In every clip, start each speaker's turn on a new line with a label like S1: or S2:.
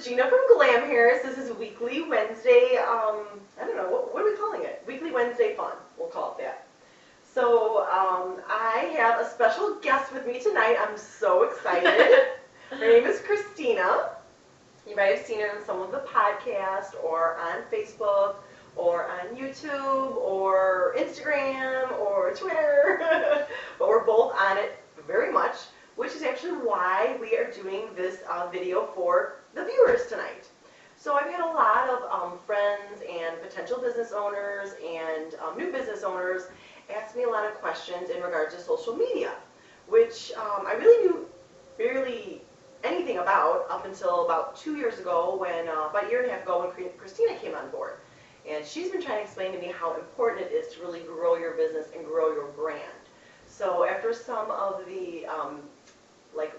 S1: is Gina from Glamhairus. This is Weekly Wednesday, I don't know, what are we calling it? Weekly Wednesday Fun, we'll call it that. So I have a special guest with me tonight. I'm so excited. Her name is Christina. You might have seen her in some of the podcasts or on Facebook or on YouTube or Instagram or Twitter. But we're both on it very much, which is actually why we are doing this video for the viewers tonight. So I've had a lot of friends and potential business owners and new business owners ask me a lot of questions in regards to social media, which I really knew barely anything about up until about 2 years ago, when about a year and a half ago, when Christina came on board. And she's been trying to explain to me how important it is to really grow your business and grow your brand. So after some of the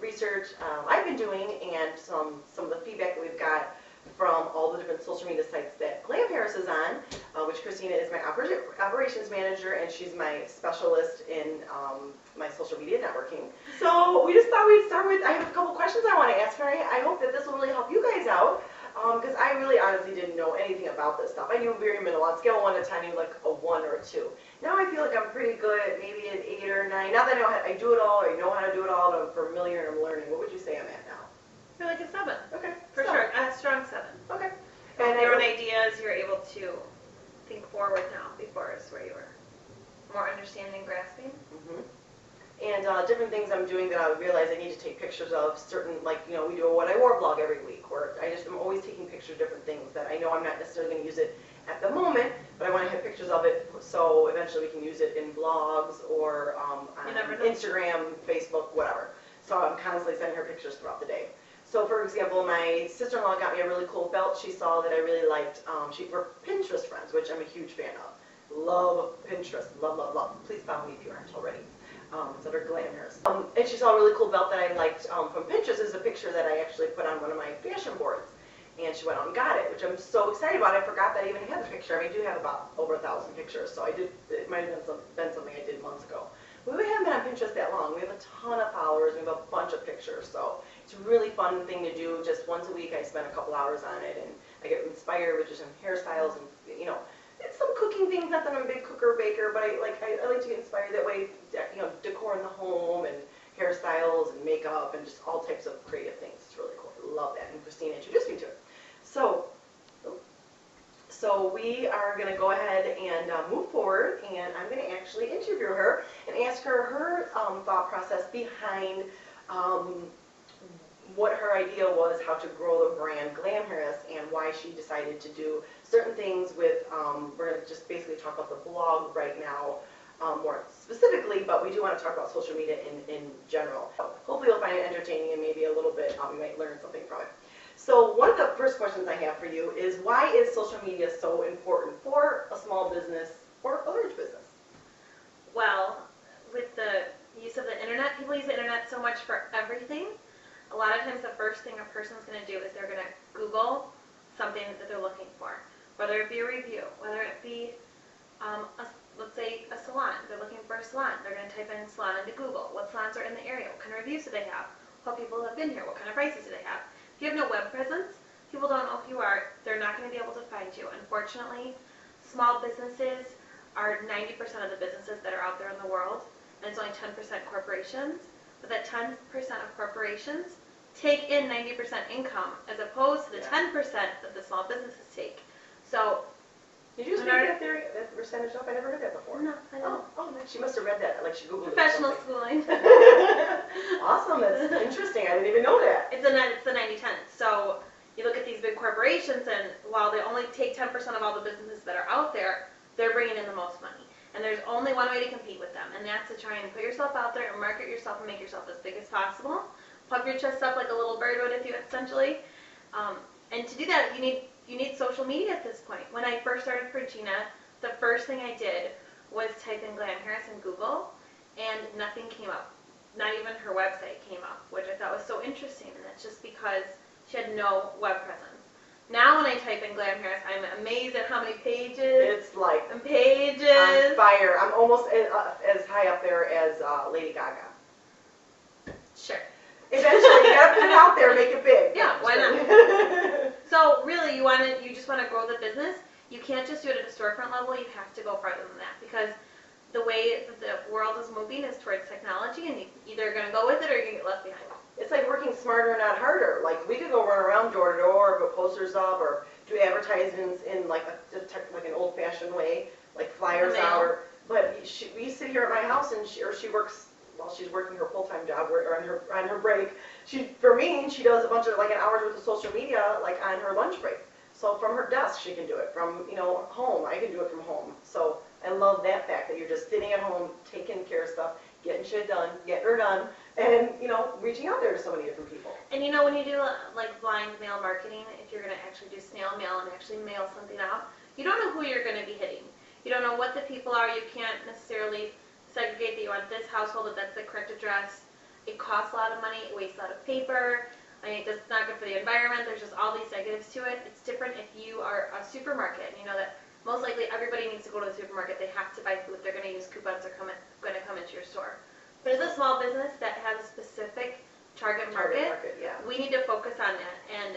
S1: research I've been doing and some of the feedback that we've got from all the different social media sites that Glamhairus is on, which Christina is my operations manager, and she's my specialist in my social media networking. So we just thought we'd start with, I have a couple questions I want to ask her. I hope that this will really help you guys out, because I really honestly didn't know anything about this stuff. I knew very minimal. On scale of 1 to 10, I knew like a 1 or a 2. Now I feel like I'm pretty good at maybe an 8 or 9. Not that I do it all, or know how to do it all, but I'm familiar and I'm learning. What would you say I'm at now?
S2: I feel like a 7.
S1: Okay.
S2: For sure. A strong 7.
S1: Okay.
S2: And your own ideas, you're able to think forward now. Before is where you were more understanding and grasping.
S1: Mm-hmm. And different things I'm doing that I realize I need to take pictures of, certain, we do a What I Wore vlog every week, where I'm always taking pictures of different things that I know I'm not necessarily going to use it at the moment, but I want to have pictures of it so eventually we can use it in vlogs or on Instagram, Facebook, whatever. So I'm constantly sending her pictures throughout the day. So for example, my sister-in-law got me a really cool belt she saw that I really liked. We're Pinterest friends, which I'm a huge fan of. Love Pinterest, love, love, love. Please follow me if you aren't already. It's under Glamhairus. And she saw a really cool belt that I liked from Pinterest. Is a picture that I actually put on one of my fashion boards. And she went out and got it, which I'm so excited about. I forgot that I even had the picture. I mean, I do have about over 1,000 pictures, so it might have been something I did months ago. We haven't been on Pinterest that long. We have a ton of followers. We have a bunch of pictures, so it's a really fun thing to do. Just once a week, I spend a couple hours on it, and I get inspired with just some hairstyles and it's some cooking things. Not that I'm a big cooker or baker, but I like to get inspired that way. Decor in the home and hairstyles and makeup and just all types of creative things. It's really cool. I love that, and Christina introduced me to it. So we are going to go ahead and move forward, and I'm going to actually interview her and ask her thought process behind what her idea was, how to grow the brand Glamhairus, and why she decided to do certain things with, we're going to just basically talk about the blog right now more specifically, but we do want to talk about social media in general. Hopefully you'll find it entertaining and maybe a little bit, you might learn something from it. So one of the first questions I have for you is, why is social media so important for a small business or a large business?
S2: Well, with the use of the internet, people use the internet so much for everything. A lot of times the first thing a person's going to do is they're going to Google something that they're looking for, whether it be a review, whether it be, let's say, a salon. They're looking for a salon. They're going to type in salon into Google. What salons are in the area? What kind of reviews do they have? What people have been here? What kind of prices do they have? If you have no web presence, people don't know who you are. They're not going to be able to find you. Unfortunately, small businesses are 90% of the businesses that are out there in the world, and it's only 10% corporations. But that 10% of corporations take in 90% income, as opposed to the 10% that the small businesses take. So,
S1: did you just make that percentage up? I never heard that before.
S2: No, I don't.
S1: Oh, she must have read that, like she Googled
S2: Professional
S1: it.
S2: schooling.
S1: Awesome, that's interesting. I didn't even know that.
S2: It's the 90-10. So you look at these big corporations, and while they only take 10% of all the businesses that are out there, they're bringing in the most money. And there's only one way to compete with them, and that's to try and put yourself out there and market yourself and make yourself as big as possible. Puff your chest up like a little bird would, if you essentially. And to do that, you need social media at this point. When I first started for Gina, the first thing I did was type in Glamhairus in Google, and nothing came up. Not even her website came up, which I thought was so interesting, and that's just because she had no web presence. Now when I type in Glamhairus, I'm amazed at how many pages.
S1: It's like
S2: pages.
S1: On fire. I'm almost as high up there as Lady Gaga.
S2: Sure.
S1: Eventually, you gotta put it out there, make it big.
S2: Yeah, why not? you just want to grow the business, you can't just do it at a storefront level. You have to go farther than that, because the way that the world is moving is towards technology, and you're either going to go with it or you're going to get left behind.
S1: It's like working smarter, not harder. Like, we could go run around door to door, put posters up, or do advertisements in like an old-fashioned way, like flyers out. But we sit here at my house, and she works while she's working her full-time job, or on her break. For me, she does a bunch of like an hour's worth of social media, like on her lunch break. So from her desk, she can do it. From home, I can do it from home. So I love that fact that you're just sitting at home, taking care of stuff, getting shit done, getting her done, and reaching out there to so many different people.
S2: And when you do like blind mail marketing, if you're going to actually do snail mail and actually mail something out, you don't know who you're going to be hitting. You don't know what the people are. You can't necessarily segregate that you want this household, that that's the correct address. It costs a lot of money. It wastes a lot of paper. I mean, it's not good for the environment. There's just all these negatives to it. It's different if you are a supermarket, and you know that most likely everybody needs to go to the supermarket. They have to buy food. They're going to use coupons. They're going to come into your store. But as a small business that has a specific target market,
S1: yeah.
S2: We need to focus on that, and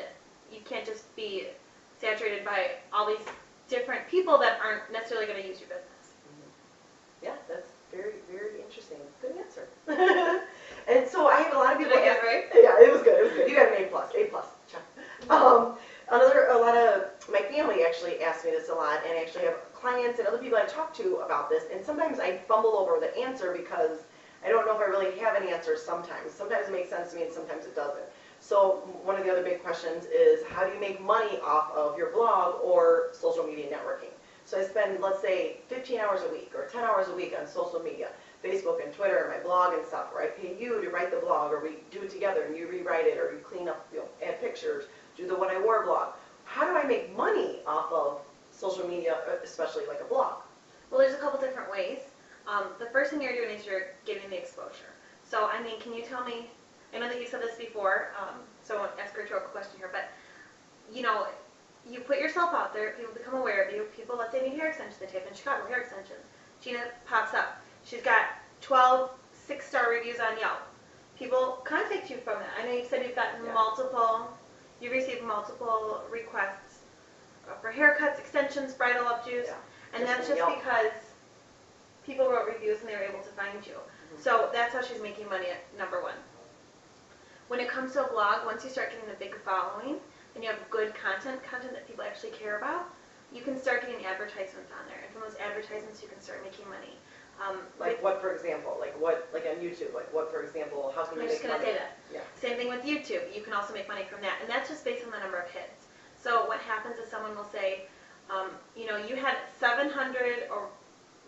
S2: you can't just be saturated by all these different people that aren't necessarily going to use your business.
S1: Yeah, that's very, very interesting. Good answer. And so I have a lot of people ask,
S2: right?
S1: Yeah, it was good. It was good. You got an A+. Check. A lot of my family actually asks me this a lot, and I actually have clients and other people I talk to about this, and sometimes I fumble over the answer because I don't know if I really have an answer sometimes. Sometimes it makes sense to me and sometimes it doesn't. So one of the other big questions is, how do you make money off of your blog or social media networking? So I spend, let's say, 15 hours a week or 10 hours a week on social media, Facebook and Twitter and my blog and stuff, where I pay you to write the blog, or we do it together and you rewrite it, or you clean up, add pictures, do the What I Wore blog. How do I make money off of social media, especially like a blog?
S2: Well, there's a couple different ways. The first thing you're doing is you're getting the exposure. So, I mean, can you tell me, I know that you said this before, so I won't ask a rhetorical question here, but, you put yourself out there, people become aware of you, people, let's say, need hair extensions, they type in Chicago hair extensions. Gina pops up. She's got 12 6-star reviews on Yelp. People contact you from that. I know you said you've gotten you've received multiple requests for haircuts, extensions, bridal updos, and that's just because people wrote reviews and they were able to find you. So that's how she's making money at number one. When it comes to a blog, once you start getting a big following and you have good content that people actually care about, you can start getting advertisements on there. And from those advertisements, you can start making money.
S1: Like what, for example? Like on YouTube? Like what, for example? How can you make money?
S2: I'm just going to say that.
S1: Yeah.
S2: Same thing with YouTube. You can also make money from that. And that's just based on the number of hits. So what happens is someone will say, you had 700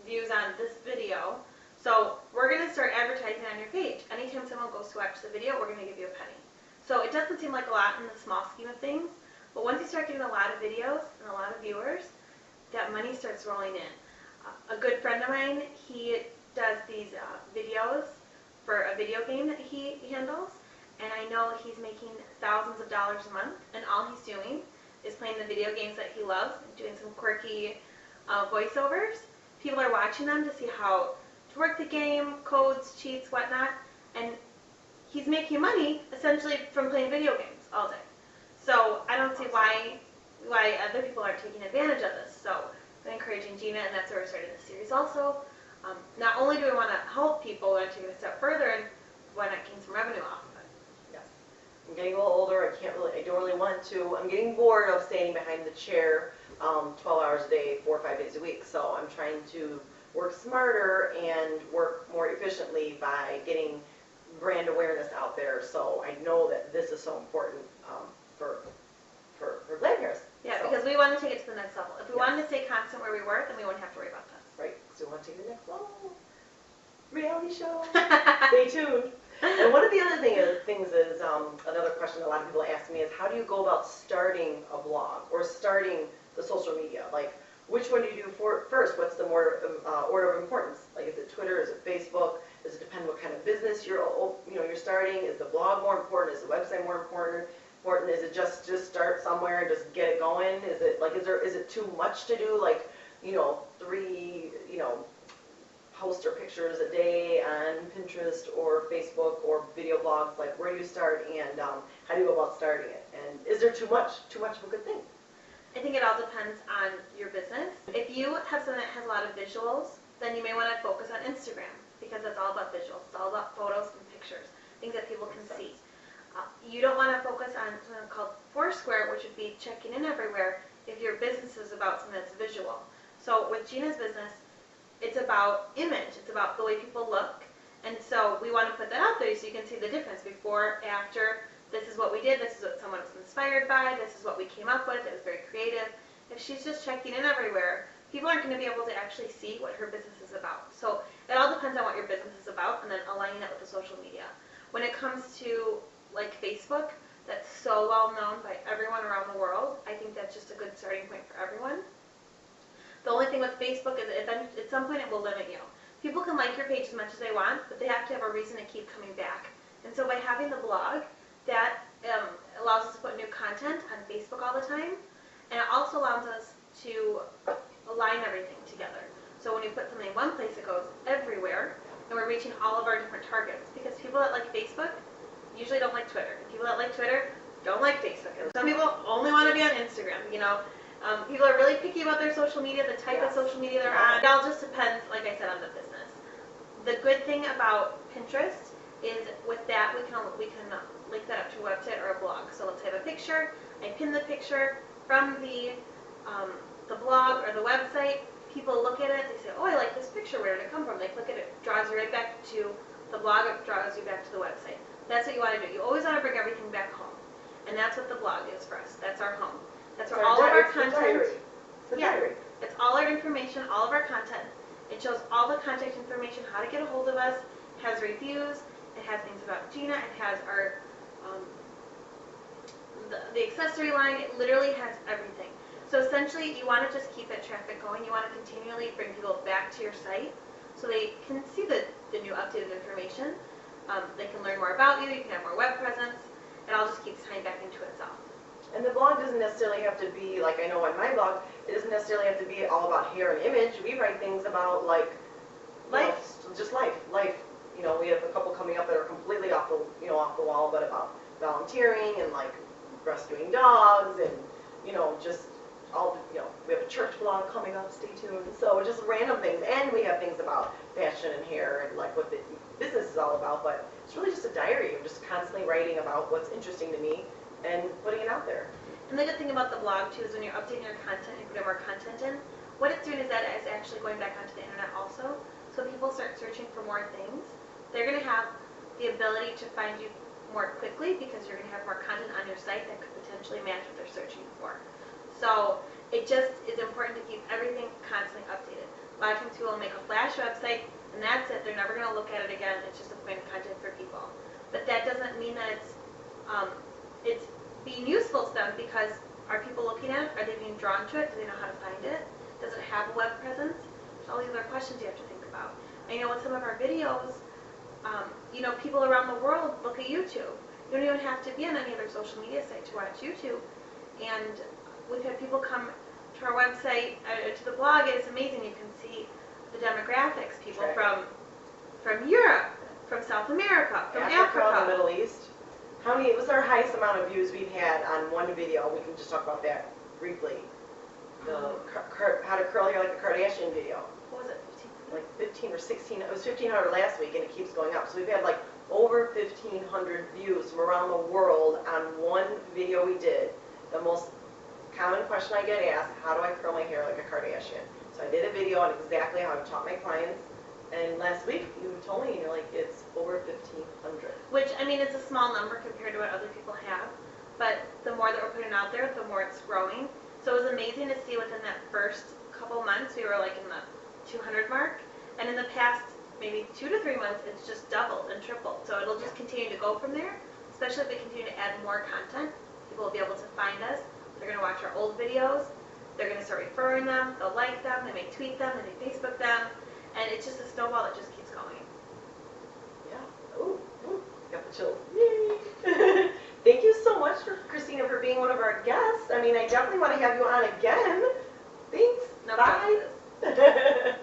S2: views on this video, so we're going to start advertising on your page. Anytime someone goes to watch the video, we're going to give you a penny. So it doesn't seem like a lot in the small scheme of things, but once you start getting a lot of videos and a lot of viewers, that money starts rolling in. A good friend of mine, he does these videos for a video game that he handles, and I know he's making thousands of dollars a month, and all he's doing is playing the video games that he loves, doing some quirky voiceovers. People are watching them to see how to work the game, codes, cheats, whatnot, and he's making money essentially from playing video games all day. So I don't see why other people aren't taking advantage of this. So I'm encouraging Gina, and that's why we're starting this series also. Not only do we want to help people, we want to take it a step further, and why not gain some revenue off of it?
S1: Yes. I'm getting a little older. I don't really want to. I'm getting bored of standing behind the chair 12 hours a day, 4 or 5 days a week. So I'm trying to work smarter and work more efficiently by getting brand awareness out there. So I know that this is so important for Glamhairus.
S2: Yeah, because we want to take it to the next level. If we wanted to stay constant where we were, then we wouldn't have to worry about this.
S1: Right. So we want to take it to the next level. Reality show. Stay tuned. And one of the other things is another question a lot of people ask me is, how do you go about starting a blog or starting the social media? Like, which one do you do first? What's the more order of importance? Like, is it Twitter? Is it Facebook? Does it depend what kind of business you're starting? Is the blog more important? Is the website more important? Is it just start somewhere and just get it going? Is it too much to do? Like, 3 posts or pictures a day on Pinterest or Facebook or video blogs? Like, where do you start, and how do you go about starting it? And is there too much of a good thing?
S2: I think it all depends on your business. If you have something that has a lot of visuals, then you may want to focus on Instagram because it's all about visuals. It's all about photos and pictures, things that people can see. You don't want to focus on something called Foursquare, which would be checking in everywhere if your business is about something that's visual. So with Gina's business, it's about image. It's about the way people look. And so we want to put that out there so you can see the difference before, after. This is what we did. This is what someone was inspired by. This is what we came up with. It was very creative. If she's just checking in everywhere, people aren't going to be able to actually see what her business is about. So it all depends on what your business is about and then aligning that with the social media. When it comes to like Facebook, that's so well known by everyone around the world. I think that's just a good starting point for everyone. The only thing with Facebook is at some point it will limit you. People can like your page as much as they want, but they have to have a reason to keep coming back. And so by having the blog, that allows us to put new content on Facebook all the time, and it also allows us to align everything together. So when you put something in one place, it goes everywhere, and we're reaching all of our different targets. Because people that like Facebook usually don't like Twitter. And people that like Twitter don't like Facebook. And some people only want to be on Instagram, you know. People are really picky about their social media, the type of social media they're on. It all just depends, like I said, on the business. The good thing about Pinterest is with that we can link that up to a website or a blog. So let's have a picture. I pin the picture from the blog or the website. People look at it. They say, "Oh, I like this picture. Where did it come from?" They click it. It draws you right back to the blog. It draws you back to the website. That's what you want to do. You always want to bring everything back home, and that's what the blog is for us. That's our home. That's where all of our content. Yeah, it's all our information, all of our content. It shows all the contact information, how to get a hold of us. It has reviews. It has things about Gina. It has our the accessory line. It literally has everything. So essentially, you want to just keep that traffic going. You want to continually bring people back to your site so they can see the new updated information. They can learn more about you. You can have more web presence. It all just keeps tying back into itself.
S1: And the blog doesn't necessarily have to be, like I know on my blog, it doesn't necessarily have to be all about hair and image. We write things about like life, just life. You know, we have a couple coming up that are completely off the off the wall, but about volunteering and like rescuing dogs and just all we have a church blog coming up. Stay tuned. So just random things, and we have things about fashion and hair and like what the business is all about. But it's really just a diary. I'm just constantly writing about what's interesting to me and putting it out there.
S2: And the good thing about the blog too is when you're updating your content and putting more content in, what it's doing is that it's actually going back onto the internet also. So when people start searching for more things, they're going to have the ability to find you more quickly because you're going to have more content on your site that could potentially match what they're searching for. So it just is important to keep everything constantly updated. A lot of times people will make a flash website and that's it. They're never going to look at it again. It's just a point of content for people. But that doesn't mean that it's being useful to them because are people looking at it? Are they being drawn to it? Do they know how to find it? Does it have a web presence? There's all these other questions you have to think about. I know with some of our videos, people around the world look at YouTube. You don't even have to be on any other social media site to watch YouTube. And we've had people come to our website, to the blog. It's amazing. You can see the demographics. People from Europe, from South America, from Africa.
S1: The Middle East. It was our highest amount of views we've had on one video. We can just talk about that briefly. The how to curl hair like a Kardashian video.
S2: What was it, 15?
S1: Like 15 or 16. It was 1,500 last week, and it keeps going up. So we've had like over 1,500 views from around the world on one video we did. The most common question I get asked, how do I curl my hair like a Kardashian? So I did a video on exactly how I taught my clients. And last week, you told me, you're like, it's over 1,500.
S2: Which, I mean, it's a small number compared to what other people have. But the more that we're putting out there, the more it's growing. So it was amazing to see within that first couple months, we were like in the 200 mark. And in the past, maybe 2 to 3 months, it's just doubled and tripled. So it'll just continue to go from there, especially if we continue to add more content. People will be able to find us. They're going to watch our old videos. They're going to start referring them. They'll like them. They may tweet them. They may Facebook them. And it's just a snowball that just keeps going.
S1: Yeah. Ooh, got the chills. Yay! Thank you so much, Christina, for being one of our guests. I mean, I definitely want to have you on again. Thanks.
S2: No
S1: Bye.
S2: problem.